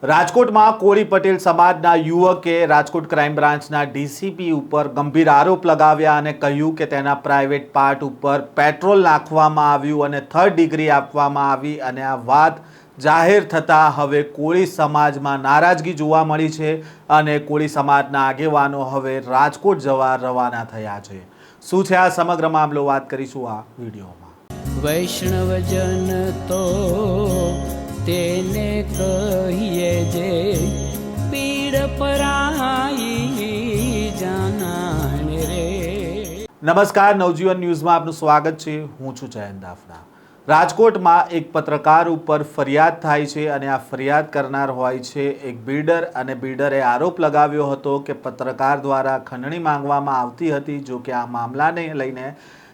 રાજકોટમાં કોળી પટેલ સમાજના યુવકે રાજકોટ ક્રાઇમ બ્રાન્ચના ડીસીપી ઉપર ગંભીર આરોપ લગાવ્યા અને કહ્યું કે તેના પ્રાઇવેટ પાર્ટ ઉપર પેટ્રોલ નાખવામાં આવ્યું અને થર્ડ ડિગ્રી આપવામાં આવી અને આ વાત જાહેર થતાં હવે કોળી સમાજમાં નારાજગી જોવા મળી છે અને કોળી સમાજના આગેવાનો હવે રાજકોટ જવા રવાના થયા છે। શું છે આ સમગ્ર મામલો, વાત કરીશું આ વિડીયોમાં। વૈષ્ણવજન તો તેને કહીએ જે પીડ પરાઈ જાનાને રે। નમસ્કાર, નવજીવન ન્યૂઝમાં આપનું સ્વાગત છે। હું છું જયંત દાફડા। રાજકોટમાં એક પત્રકાર ઉપર ફરિયાદ થાય છે અને આ ફરિયાદ કરનાર હોય છે એક બિલ્ડર અને બિલ્ડરે આરોપ લગાવ્યો હતો કે પત્રકાર દ્વારા ખંડણી માંગવામાં આવતી હતી। જો કે આ મામલાને લઈને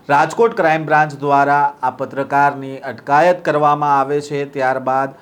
રાજકોટ ક્રાઇમ બ્રાન્ચ દ્વારા આ પત્રકારની અટકાયત કરવામાં આવે છે। ત્યારબાદ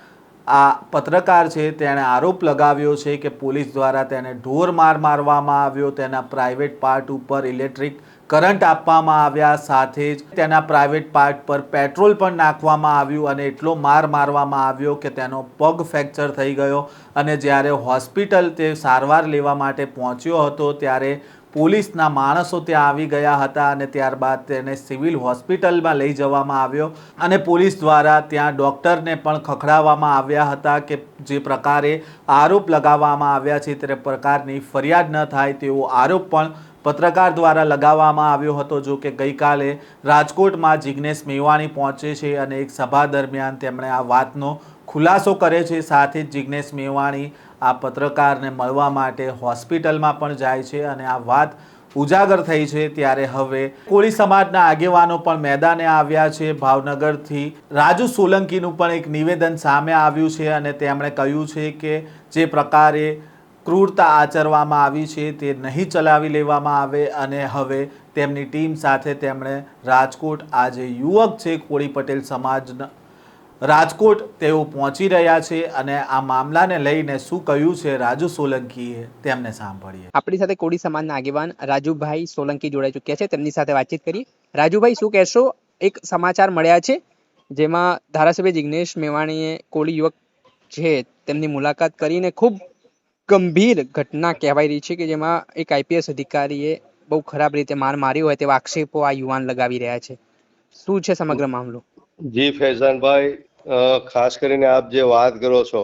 આ પત્રકાર છે તેણે આરોપ લગાવ્યો છે કે પોલીસ દ્વારા તેને ઢોર માર મારવામાં આવ્યો, તેના પ્રાઇવેટ પાર્ટ ઉપર ઇલેક્ટ્રિક કરંટ આપવામાં આવ્યા, સાથે જ તેના પ્રાઇવેટ પાર્ટ પર પેટ્રોલ પણ નાખવામાં આવ્યું અને એટલો માર મારવામાં આવ્યો કે તેનો પગ ફ્રેક્ચર થઈ ગયો અને જ્યારે હોસ્પિટલ તે સારવાર લેવા માટે પહોંચ્યો હતો ત્યારે પોલીસના માણસો ત્યાં આવી ગયા હતા અને ત્યારબાદ તેને સિવિલ હોસ્પિટલમાં લઈ જવામાં આવ્યો અને પોલીસ દ્વારા ત્યાં ડૉક્ટરને પણ ખખડાવવામાં આવ્યા હતા કે જે પ્રકારે આરોપ લગાવવામાં આવ્યા છે તે પ્રકારની ફરિયાદ ન થાય તેવો આરોપ પણ પત્રકાર દ્વારા લગાવવામાં આવ્યો હતો। જો કે ગઈકાલે રાજકોટમાં જિગ્નેશ મેવાણી પહોંચે છે અને એક સભા દરમિયાન તેમણે આ વાતનો ખુલાસો કરે છે। સાથે જ જિગ્નેશ મેવાણી આ પત્રકારને મળવા માટે હોસ્પિટલમાં પણ જાય છે અને આ વાત ઉજાગર થઈ છે। ત્યારે હવે કોળી સમાજના આગેવાનો પણ મેદાને આવ્યા છે। ભાવનગરથી રાજુ સોલંકીનું પણ એક નિવેદન સામે આવ્યું છે અને તેમણે કહ્યું છે કે જે પ્રકારે ક્રૂરતા આચરવામાં આવી છે તે નહીં ચલાવી લેવામાં આવે અને હવે તેમની ટીમ સાથે તેમણે રાજકોટ આ જે યુવક છે કોળી પટેલ સમાજના રાજકોટ તેઓ પહોંચી રહ્યા છે અને આ મામલાને લઈને શું કહ્યું છે રાજુ સોલંકીએ, તેમને સાંભળીએ। આપણી સાથે કોળી સમાજના આગેવાન રાજુભાઈ સોલંકી જોડાઈ ચૂક્યા છે, તેમની સાથે વાતચીત કરીએ। રાજુભાઈ, શું કહેશો? એક સમાચાર મળ્યા છે જેમાં ધારાસભ્ય જિગ્નેશ મેવાણીએ કોળી યુવક છે તેમની મુલાકાત કરીને ખૂબ ગંભીર ઘટના કહેવાય રહી છે કે જેમાં એક આઈપીએસ અધિકારીએ બહુ ખરાબ રીતે માર માર્યો હોય તેવા આક્ષેપો આ યુવાન લગાવી રહ્યા છે। શું છે સમગ્ર મામલો? જી ફૈઝાનભાઈ, ખાસ કરીને આપ જે વાત કરો છો,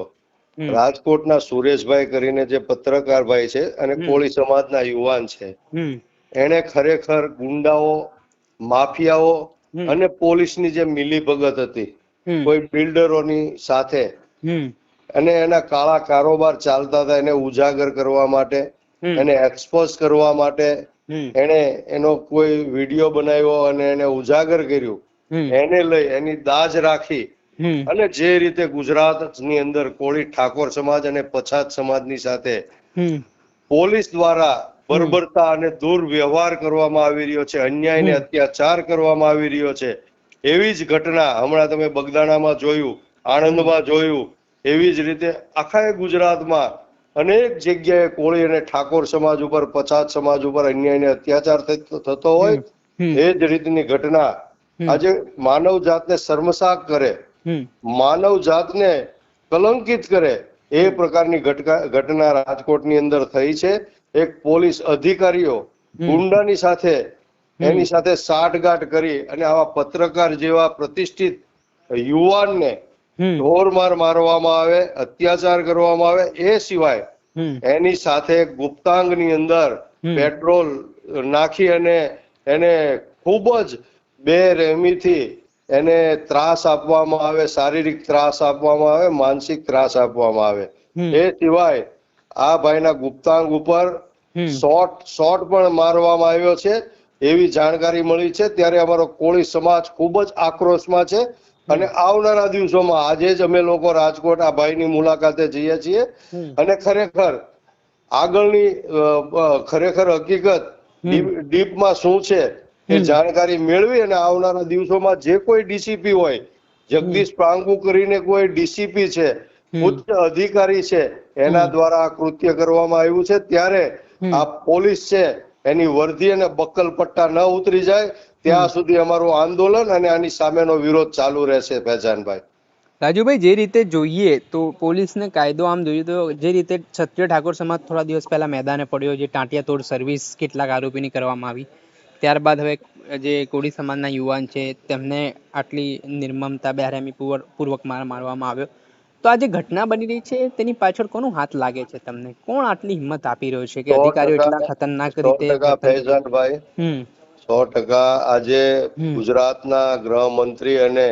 રાજકોટના સુરેશભાઈ કરીને જે પત્રકાર ભાઈ છે અને કોળી સમાજના યુવાન છે, એને ખરેખર ગુંડાઓ, માફિયાઓ અને પોલીસની જે મિલીભગત હતી કોઈ બિલ્ડરોની સાથે અને એના કાળા કારોબાર ચાલતા હતા એને ઉજાગર કરવા માટે, એને એક્સપોઝ કરવા માટે એને એનો કોઈ વિડીયો બનાવ્યો અને એને ઉજાગર કર્યું, એને લઈ એની દાજ રાખી અને જે રીતે ગુજરાતની અંદર કોળી ઠાકોર સમાજ અને પછાત સમાજની સાથે પોલીસ દ્વારા બર્બરતા અને દુર્વ્યવહાર કરવામાં આવી રહ્યો છે, અન્યાય ને અત્યાચાર કરવામાં આવી રહ્યો છે, એવી જ ઘટના હમણાં તમે બગદાણામાં જોયું, આણંદમાં જોયું, એવી જ રીતે આખા ગુજરાતમાં અનેક જગ્યાએ કોળી અને ઠાકોર સમાજ ઉપર, પછાત સમાજ ઉપર અન્યાય ને અત્યાચાર થતો હોય એ જ રીતની ઘટના આજે માનવ જાતને શર્મસાર કરે, માનવ જાતને કલંકિત કરે એ પ્રકારની ઘટના રાજકોટની અંદર થઈ છે। એક પોલીસ અધિકારીઓ ગુંડાની સાથે એની સાથે સાઠગાંઠ કરી અને આવા પત્રકાર જેવા પ્રતિષ્ઠિત યુવાનને ઢોરમાર મારવામાં આવે, અત્યાચાર કરવામાં આવે, એ સિવાય એની સાથે ગુપ્તાંગની અંદર પેટ્રોલ નાખી અને એને ખૂબ જ બેરહેમીથી એને ત્રાસ આપવામાં આવે, શારીરિક ત્રાસ આપવામાં આવે, માનસિક ત્રાસ આપવામાં આવે। એ સિવાય આ ભાઈના ગુપ્તાંગ ઉપર શોટ પણ મારવામાં આવ્યો છે એવી જાણકારી મળી છે। ત્યારે અમારો કોળી સમાજ ખૂબ જ આક્રોશમાં છે અને આવનારા દિવસોમાં આજે જ અમે લોકો રાજકોટ આ ભાઈની મુલાકાતે જઈએ છીએ અને ખરેખર આગળની ખરેખર હકીકત ડીપમાં શું છે એ જાણકારી મેળવી અને આવનારા દિવસોમાં જે કોઈ ડીસીપી હોય, જગદીશ પ્રાંગુ કરીને કોઈ ડીસીપી છે, ઉચ્ચ અધિકારી છે, એના દ્વારા આ કૃત્ય કરવામાં આવ્યું છે। ત્યારે આ પોલીસ છે એની વર્દી અને બક્કલ પટ્ટા ન ઉતરી જાય ત્યાં સુધી અમારું આંદોલન અને આની સામેનો વિરોધ ચાલુ રહેશે ફૈઝાનભાઈ। રાજુભાઈ, જે રીતે જોઈએ તો પોલીસને કાયદો આમ જોઈએ તો જે રીતે ક્ષત્રિય ઠાકોર સમાજ થોડા દિવસ પહેલા મેદાને પડ્યો, જે ટાંટિયા તોડ સર્વિસ કેટલાક આરોપીની કરવામાં આવી, ત્યારબાદ હવે જે કોળી સમાજના યુવાન છે તેમને આટલી નિર્મમતા બેરહેમી પૂર્વક મારવામાં આવ્યો, તો આ જે ઘટના બની રહી છે તેની પાછળ કોનો હાથ લાગે છે તમને? કોણ આટલી હિંમત આપી રહ્યો છે કે અધિકારીઓ એટલા ખતરનાક રીતે? ફૈઝાનભાઈ, 100% આજે ગુજરાતના ગૃહમંત્રી અને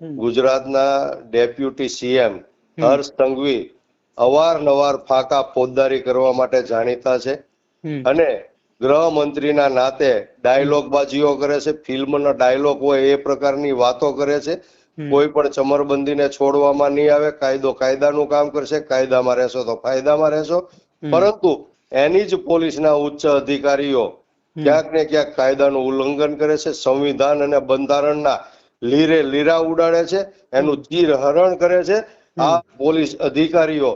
ગુજરાતના ડેપ્યુટી સીએમ હર્ષ સંઘવી અવારનવાર ફાંકા ફોજદારી કરવા માટે જાણીતા છે અને ગૃહમંત્રીના નાતે ડાયલોગબાજીઓ કરે છે, ફિલ્મનો ડાયલોગ હોય એ પ્રકારની વાતો કરે છે. કોઈ પણ ચમરબંધીને છોડવામાં નહીં આવે, કાયદો કાયદાનું કામ કરશે, કાયદામાં રહેશો તો ફાયદામાં રહેશો. પરંતુ એની જ પોલીસના ઉચ્ચ અધિકારીઓ ક્યાંક ને ક્યાંક કાયદાનું ઉલ્લંઘન કરે છે, સંવિધાન અને બંધારણના લીરા ઉડાડે છે, એનું ચીરહરણ કરે છે. આ પોલીસ અધિકારીઓ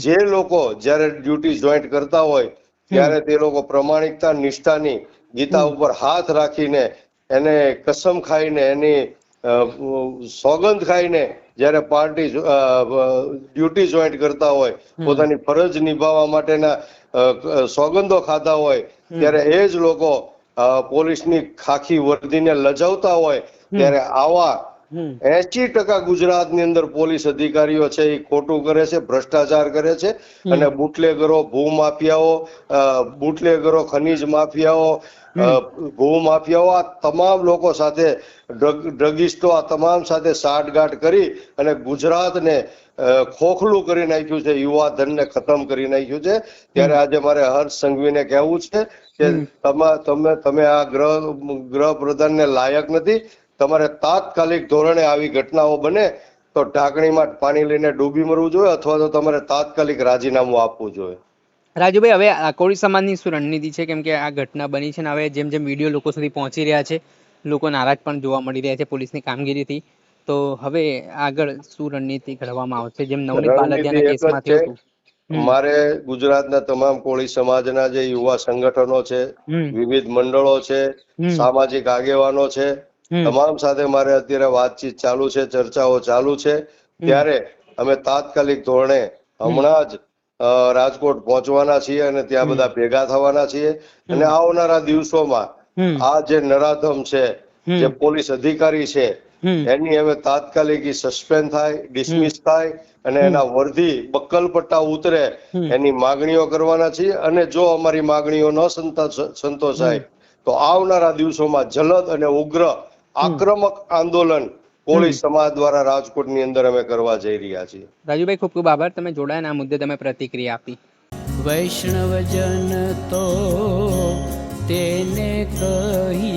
જે લોકો જયારે ડ્યુટી જોઈન્ટ કરતા હોય ત્યારે તે લોકો પ્રમાણિકતા નિષ્ઠાની ગીતા ઉપર હાથ રાખીને એને કસમ ખાઈને એની સોગંદ ખાઈને જયારે પાર્ટી ડ્યુટી જોઈન્ટ કરતા હોય, પોતાની ફરજ નિભાવવા માટેના સોગંદો ખાતા હોય, ત્યારે એ જ લોકો પોલીસની ખાખી વર્દીને લજાવતા હોય ત્યારે આવા 80% ગુજરાતની અંદર પોલીસ અધિકારીઓ છે એ ખોટું કરે છે, ભ્રષ્ટાચાર કરે છે અને બુટલેગરો, બુટલેગરો, ખનીજ માફિયાઓ, ભૂમાફિયાઓ, આ તમામ લોકો સાથે, ડ્રગિસ્ટો, આ તમામ સાથે સાઠગાંઠ કરી અને ગુજરાતને ખોખલું કરી નાખ્યું છે, યુવા ધનને ખતમ કરી નાખ્યું છે. ત્યારે આજે મારે હર્ષ સંઘવીને કહેવું છે કે તમે આ ગૃહ પ્રધાનને લાયક નથી. તમારે તાત્કાલિક ધોરણે આવી ઘટનાઓ બને તો ઢાંકણીમાં પાણી લઈને ડૂબી મરવું જોઈએ અથવા તો તમારે તાત્કાલિક રાજીનામું આપવું જોઈએ. રાજુભાઈ, હવે કોળી સમાજની શું રણનીતિ છે? કેમ કે આ ઘટના બની છે ને હવે જેમ જેમ વિડીયો લોકો સુધી પહોંચી રહ્યા છે, લોકો નારાજ પણ જોવા મળી રહ્યા છે પોલીસની કામગીરીથી, તો હવે આગળ શું રણનીતિ ઘડવામાં આવશે? જેમ નવનીત બાલદિયાના કેસમાં થયું હતું. મારે ગુજરાતના તમામ કોળી સમાજના જે યુવા સંગઠનો છે, વિવિધ મંડળો છે, સામાજિક આગેવાનો છે, તમામ સાથે મારે અત્યારે વાતચીત ચાલુ છે, ચર્ચાઓ ચાલુ છે. ત્યારે અમે તાત્કાલિક ધોરણે હમણાં જ રાજકોટ પહોંચવાના છીએ અને ત્યાં બધા ભેગા થવાના છીએ અને આવનારા દિવસોમાં આ જે નરાધમ છે, જે પોલીસ અધિકારી છે, એની હવે તાત્કાલિક સસ્પેન્ડ થાય, ડિસમિસ થાય અને એના વર્ધી બક્કલ પટ્ટા ઉતરે એની માગણીઓ કરવાના છીએ. અને જો અમારી માગણીઓ ન સંતોષાય તો આવનારા દિવસોમાં જલદ અને ઉગ્ર આક્રમક આંદોલન કોળી સમાજ દ્વારા રાજકોટની અંદર અમે કરવા જઈ રહ્યા છીએ. રાજુભાઈ, ખૂબ ખૂબ આભાર, તમે જોડાયા આ મુદ્દે તમે પ્રતિક્રિયા આપી. વૈષ્ણવજન તો તેને કહી